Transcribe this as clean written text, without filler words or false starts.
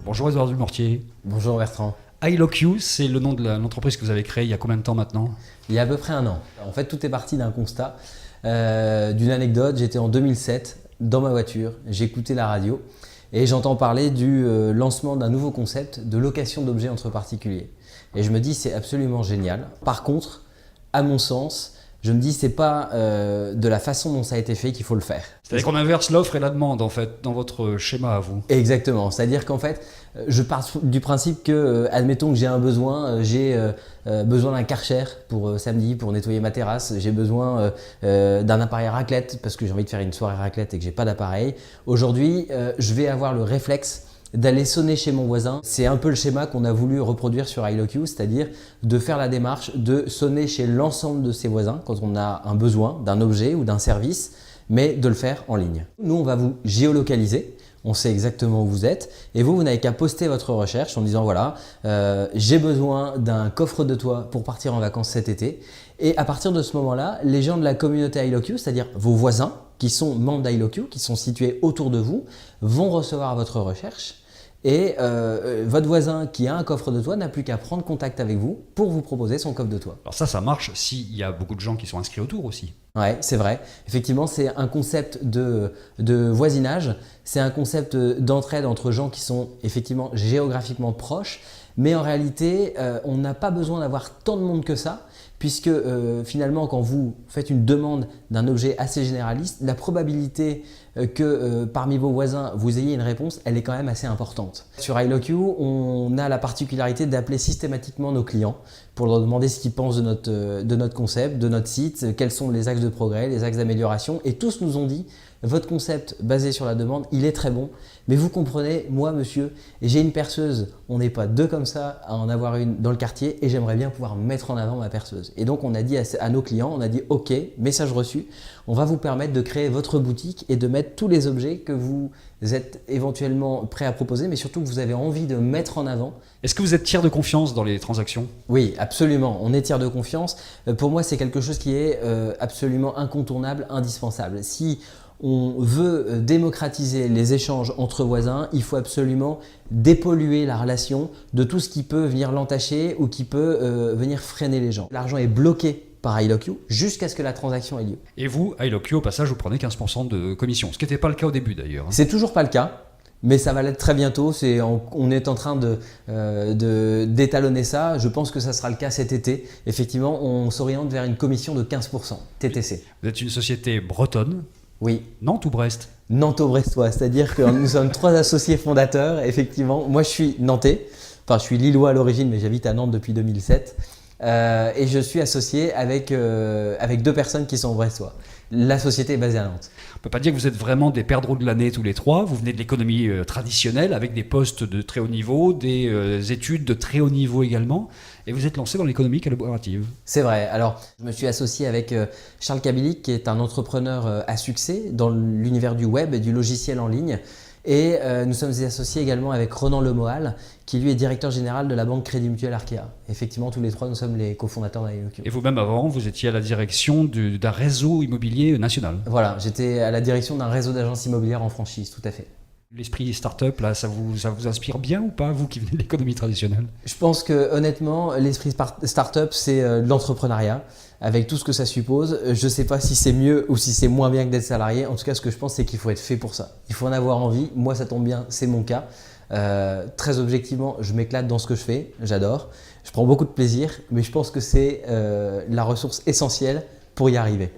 Bonjour Édouard Dumortier. Bonjour Bertrand. iLockYou, c'est le nom de l'entreprise que vous avez créée il y a combien de temps maintenant? Il y a à peu près un an. En fait, tout est parti d'un constat, d'une anecdote. J'étais en 2007 dans ma voiture, j'écoutais la radio et j'entends parler du lancement d'un nouveau concept de location d'objets entre particuliers. Et je me dis c'est absolument génial. Par contre, à mon sens, je me dis c'est pas de la façon dont ça a été fait qu'il faut le faire. C'est-à-dire qu'on inverse l'offre et la demande en fait dans votre schéma à vous. Exactement, c'est-à-dire qu'en fait, je pars du principe que, admettons que j'ai un besoin, j'ai besoin d'un Karcher pour samedi pour nettoyer ma terrasse, j'ai besoin d'un appareil à raclette parce que j'ai envie de faire une soirée raclette et que j'ai pas d'appareil. Aujourd'hui, je vais avoir le réflexe d'aller sonner chez mon voisin. C'est un peu le schéma qu'on a voulu reproduire sur iLockYou, c'est-à-dire de faire la démarche de sonner chez l'ensemble de ses voisins quand on a un besoin d'un objet ou d'un service, mais de le faire en ligne. Nous, on va vous géolocaliser. On sait exactement où vous êtes et vous n'avez qu'à poster votre recherche en disant voilà, j'ai besoin d'un coffre de toit pour partir en vacances cet été. Et à partir de ce moment-là, les gens de la communauté iLockYou, c'est-à-dire vos voisins qui sont membres d'iLockYou, qui sont situés autour de vous, vont recevoir votre recherche. Et votre voisin qui a un coffre de toit n'a plus qu'à prendre contact avec vous pour vous proposer son coffre de toit. Alors ça marche s'il y a beaucoup de gens qui sont inscrits autour aussi. Ouais, c'est vrai. Effectivement, c'est un concept de voisinage. C'est un concept d'entraide entre gens qui sont effectivement géographiquement proches. Mais en réalité, on n'a pas besoin d'avoir tant de monde que ça, puisque finalement, quand vous faites une demande d'un objet assez généraliste, la probabilité que parmi vos voisins, vous ayez une réponse, elle est quand même assez importante. Sur iLockYou, on a la particularité d'appeler systématiquement nos clients pour leur demander ce qu'ils pensent de notre concept, de notre site, quels sont les axes de progrès, les axes d'amélioration. Et tous nous ont dit, votre concept basé sur la demande, il est très bon. Mais vous comprenez, moi monsieur, j'ai une perceuse, on n'est pas deux comme ça à en avoir une dans le quartier et j'aimerais bien pouvoir mettre en avant ma perceuse. Et donc on a dit à nos clients, on a dit ok, message reçu, on va vous permettre de créer votre boutique et de mettre tous les objets que vous êtes éventuellement prêts à proposer, mais surtout que vous avez envie de mettre en avant. Est-ce que vous êtes tiers de confiance dans les transactions? Oui, absolument, on est tiers de confiance. Pour moi, c'est quelque chose qui est absolument incontournable, indispensable. Si on veut démocratiser les échanges entre voisins, il faut absolument dépolluer la relation de tout ce qui peut venir l'entacher ou qui peut venir freiner les gens. L'argent est bloqué par iLockYou jusqu'à ce que la transaction ait lieu. Et vous, iLockYou, au passage, vous prenez 15% de commission, ce qui n'était pas le cas au début d'ailleurs. C'est toujours pas le cas. Mais ça va l'être très bientôt, on est en train d'étalonner ça, je pense que ça sera le cas cet été. Effectivement, on s'oriente vers une commission de 15% TTC. Vous êtes une société bretonne? Oui. Nantes ou Brest? Nanto-brestois, c'est-à-dire que nous sommes trois associés fondateurs, effectivement. Moi, je suis nantais, enfin je suis lillois à l'origine, mais j'habite à Nantes depuis 2007. Et je suis associé avec deux personnes qui sont brestois. La société est basée à Nantes. On ne peut pas dire que vous êtes vraiment des perdreaux de l'année tous les trois. Vous venez de l'économie traditionnelle avec des postes de très haut niveau, des études de très haut niveau également. Et vous êtes lancé dans l'économie collaborative. C'est vrai. Alors, je me suis associé avec Charles Kabilik, qui est un entrepreneur à succès dans l'univers du web et du logiciel en ligne. Et nous sommes associés également avec Ronan Lemoal, qui lui est directeur général de la banque Crédit Mutuel Arkea. Effectivement, tous les trois, nous sommes les cofondateurs d'iLockYou. Et vous-même, avant, vous étiez à la direction d'un réseau immobilier national. Voilà, j'étais à la direction d'un réseau d'agences immobilières en franchise, tout à fait. L'esprit start-up, là, ça vous inspire bien ou pas, vous qui venez de l'économie traditionnelle? Je pense que honnêtement, l'esprit start-up, c'est de l'entrepreneuriat, avec tout ce que ça suppose. Je ne sais pas si c'est mieux ou si c'est moins bien que d'être salarié. En tout cas, ce que je pense, c'est qu'il faut être fait pour ça. Il faut en avoir envie. Moi, ça tombe bien, c'est mon cas. Très objectivement, je m'éclate dans ce que je fais, j'adore. Je prends beaucoup de plaisir, mais je pense que c'est la ressource essentielle pour y arriver.